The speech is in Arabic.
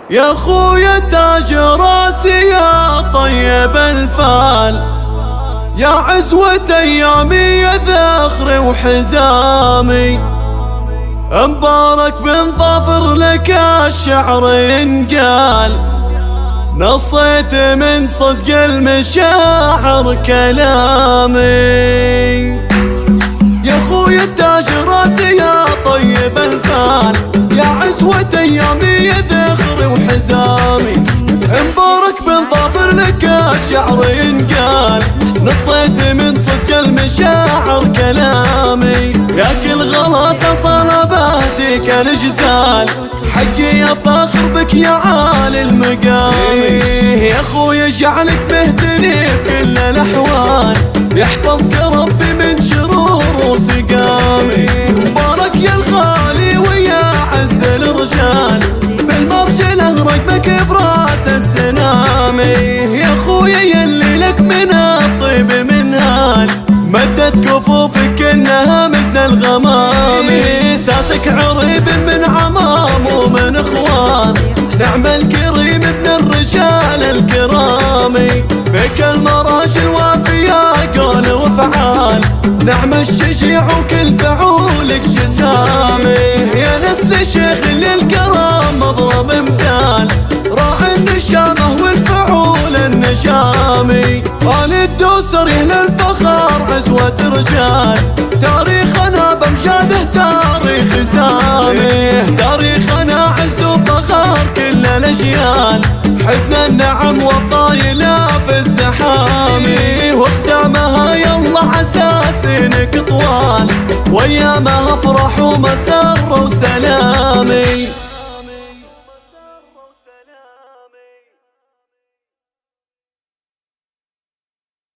يا خويا تاج راسي يا طيب الفال، يا عزوة ايامي يا ذخري وحزامي، مبارك بن ظافر لك الشعر ينقال، نصيت من صدق المشاعر كلامي. يا خويا تاج راسي يا طيب الفال، يا عزوة ايامي يا ذخري وحزامي، مبارك بن ظافر لك الشعر ينقال، نصيت من صدق المشاعر كلامي. يا كل غلطة صلباتك الجزال، حقي يا فاخر بك يا عالي المقام. يا خويا جعلك بهتني بكل الاحوال، يحفظك ربي من شرور وسقامي. مبارك يا الخالي ويا عز الرجال، بالمرجله رقبك براس السنامي. يا خويا يلي لك من الطيب منهال، مدت كفوفك انها مثل الغمام. ساسك عريب من عمام ومن اخوان، نعم الكريم ابن الرجال الكرامي. فيك المراجل وافية قول وفعال، نعم الشجيع وكل فعولك جسامي. يا نسل شيخ للكرام مضرب مثال، راعي النشامة والفعول النشامي. آل الدوسر يهل الفخر عزوة رجال، تاريخنا بمجاده تاريخ سامي. تاريخنا عز وفخر كل الاجيال، حسن النعم والطايلة في الزحامي. واختامها يلا عسى سنك طوال، وايامها افرح ومسر وسلام.